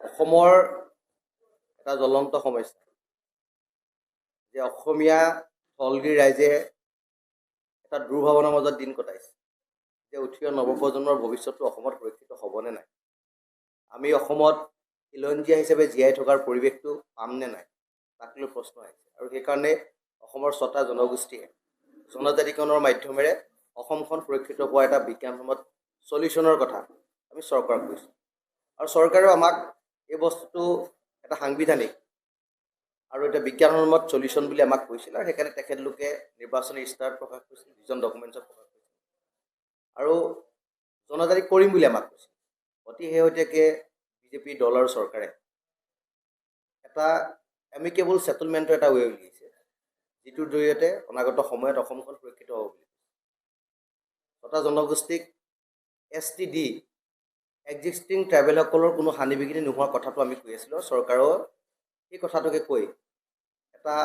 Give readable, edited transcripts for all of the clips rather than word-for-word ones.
অসমৰ এটা জ্বলন্ত সমস্যা যে অসমীয়া থলগিৰ ৰাইজে এটা দুৰ্ভাৱনাৰ মাজত দিন কটাইছে যে উঠি অহা নৱপ্ৰজন্মৰ ভৱিষ্যতটো অসমত সুৰক্ষিত হ'বনে নাই, আমি অসমত খিলঞ্জীয়া হিচাপে জীয়াই থকাৰ পৰিৱেশটো পামনে নাই, তাক লৈ প্ৰশ্ন আহিছে। আৰু সেইকাৰণে অসমৰ 6টা জনগোষ্ঠীয়ে জনজাতিকৰণৰ মাধ্যমেৰে অসমখন সুৰক্ষিত হোৱা এটা বিজ্ঞানসন্মত চলিউশ্যনৰ কথা আমি চৰকাৰক কৈছোঁ। আৰু চৰকাৰেও আমাক এই বস্তুটো এটা সাংবিধানিক আৰু এটা বিজ্ঞানসন্মত চলিউশ্যন বুলি আমাক কৈছিল। আৰু সেইকাৰণে তেখেতলোকে নিৰ্বাচনী ইস্তাহাৰত প্ৰকাশ কৰিছিল, ভিজন ডকুমেণ্টছত প্ৰকাশ কৰিছিল আৰু জনজাতি কৰিম বুলি আমাক কৈছিল। অতি শেহতীয়াকৈ বিজেপি দল আৰু চৰকাৰে এটা এমিকেবল ছেটেলমেণ্টৰ এটা ৱে উলিয়াইছে, যিটোৰ জৰিয়তে অনাগত সময়ত অসমখন সুৰক্ষিত হ'ব বুলি 6টা জনগোষ্ঠীক STD এক্সিষ্টিং ট্ৰাইবেলসকলৰ কোনো হানি বিঘিনি নোহোৱাৰ কথাটো আমি কৈ আছিলোঁ। চৰকাৰেও সেই কথাটোকে কৈ এটা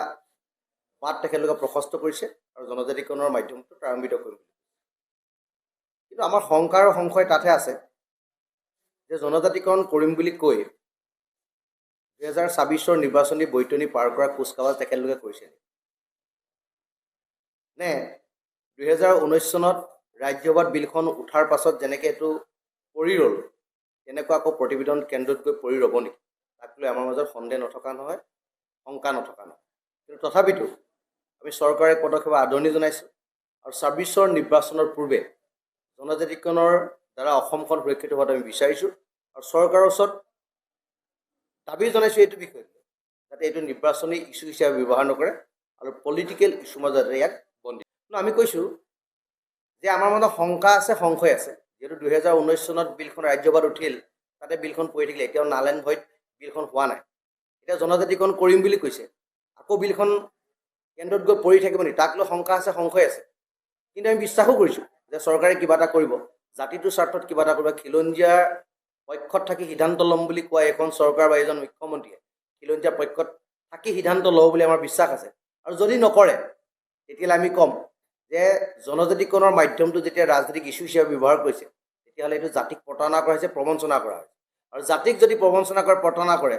বাট তেখেতলোকে প্ৰশস্ত কৰিছে আৰু জনজাতিকৰণৰ মাধ্যমটো ত্বৰান্বিত কৰিব। কিন্তু আমাৰ শংকা আৰু সংশয় তাতহে আছে যে জনজাতিকৰণ কৰিম বুলি কৈ 2024 নিৰ্বাচনী বৈতৰণি পাৰ কৰা কুচকাৱাজ তেখেতলোকে কৰিছে নে 2019 চনত ৰাজ্যসভাত বিলখন উঠাৰ পাছত যেনেকৈ এইটো পৰি ৰ'ল তেনেকুৱা আকৌ প্ৰতিবেদন কেন্দ্ৰত গৈ পৰি ৰ'ব নেকি, তাক লৈ আমাৰ মাজত সন্দেহ নথকা নহয়, শংকা নথকা নহয়। কিন্তু তথাপিতো আমি চৰকাৰে পদক্ষেপ আদৰণি জনাইছোঁ আৰু 24 নিৰ্বাচনৰ পূৰ্বে জনজাতিকৰণৰ দ্বাৰা অসমখন সুৰক্ষিত হোৱাটো আমি বিচাৰিছোঁ আৰু চৰকাৰৰ ওচৰত দাবী জনাইছোঁ এইটো বিষয়ে যাতে এইটো নিৰ্বাচনী ইছ্যু হিচাপে ব্যৱহাৰ নকৰে আৰু পলিটিকেল ইছ্যুৰ মাজতে ইয়াক বন্দী। আমি কৈছোঁ যে আমাৰ মাজত শংকা আছে, সংশয় আছে। যিহেতু 2019 চনত বিলখন ৰাজ্যসভাত উঠিল, তাতে বিলখন পৰি থাকিলে, এতিয়াও নাল এণ্ড ভইড বিলখন হোৱা নাই। এতিয়া জনজাতিকৰণ কৰিম বুলি কৈছে, আকৌ বিলখন কেন্দ্ৰত গৈ পৰি থাকিব নেকি, তাক লৈ শংকা আছে, সংশয় আছে। কিন্তু আমি বিশ্বাসো কৰিছোঁ যে চৰকাৰে কিবা এটা কৰিব, জাতিটোৰ স্বাৰ্থত কিবা এটা কৰিব। খিলঞ্জীয়াৰ পক্ষত থাকি সিদ্ধান্ত ল'ম বুলি কোৱা এইখন চৰকাৰ বা এজন মুখ্যমন্ত্ৰীয়ে খিলঞ্জীয়াৰ পক্ষত থাকি সিদ্ধান্ত ল'ব বুলি আমাৰ বিশ্বাস আছে। আৰু যদি নকৰে তেতিয়াহ'লে আমি ক'ম যে জনজাতিকৰণৰ মাধ্যমটো যেতিয়া ৰাজনৈতিক ইছ্যু হিচাপে ব্যৱহাৰ কৰিছে, তেতিয়াহ'লে এইটো জাতিক প্ৰতাৰণা কৰা হৈছে, প্ৰবঞ্চনা কৰা হৈছে। আৰু জাতিক যদি প্ৰবঞ্চনা কৰে, প্ৰতাৰণা কৰে,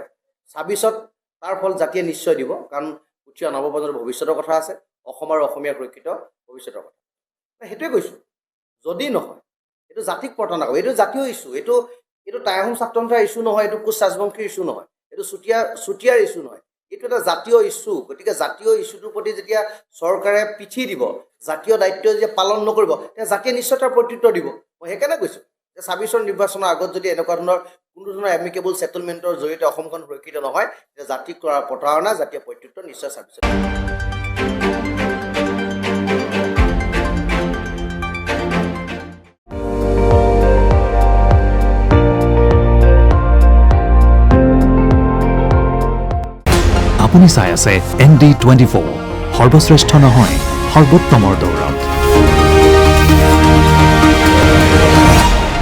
26ত তাৰ ফল জাতিয়ে নিশ্চয় দিব। কাৰণ উঠি অহা নৱপ্ৰজন্মৰ ভৱিষ্যতৰ কথা আছে, অসম আৰু অসমীয়া সুৰক্ষিত ভৱিষ্যতৰ কথা। সেইটোৱে কৈছোঁ, যদি নহয় এইটো জাতিক প্ৰতাৰণা কৰিব। এইটো জাতীয় ইছ্যু, এইটো টাই আহোম ছাত্ৰ সন্থাৰ ইছ্যু নহয়, এইটো কোচ ৰাজবংশীৰ ইছ্যু নহয়, এইটো চুতীয়াৰ ইছ্যু নহয়, এইটো এটা জাতীয় ইছ্যু। গতিকে জাতীয় ইছ্যুটোৰ প্ৰতি যেতিয়া চৰকাৰে পিঠি দিব, জাতীয় দায়িত্ব যেতিয়া পালন নকৰিব, তেতিয়া জাতিয়ে নিশ্চয় তাৰ প্ৰত্যুত্তৰ দিব। মই সেইকাৰণে কৈছোঁ যে 24 নিৰ্বাচনৰ আগত যদি এনেকুৱা ধৰণৰ কোনো ধৰণৰ এমিকেবল ছেটেলমেণ্টৰ জৰিয়তে অসমখন সুৰক্ষিত নহয়, তেতিয়া জাতিক কৰা প্ৰতাৰণা, জাতীয় প্ৰত্যুত্তৰ নিশ্চয় 24 আপুনি চাই আছে ND24, সৰ্বশ্ৰেষ্ঠ নহয়, সৰ্বোত্তমৰ দৌৰত।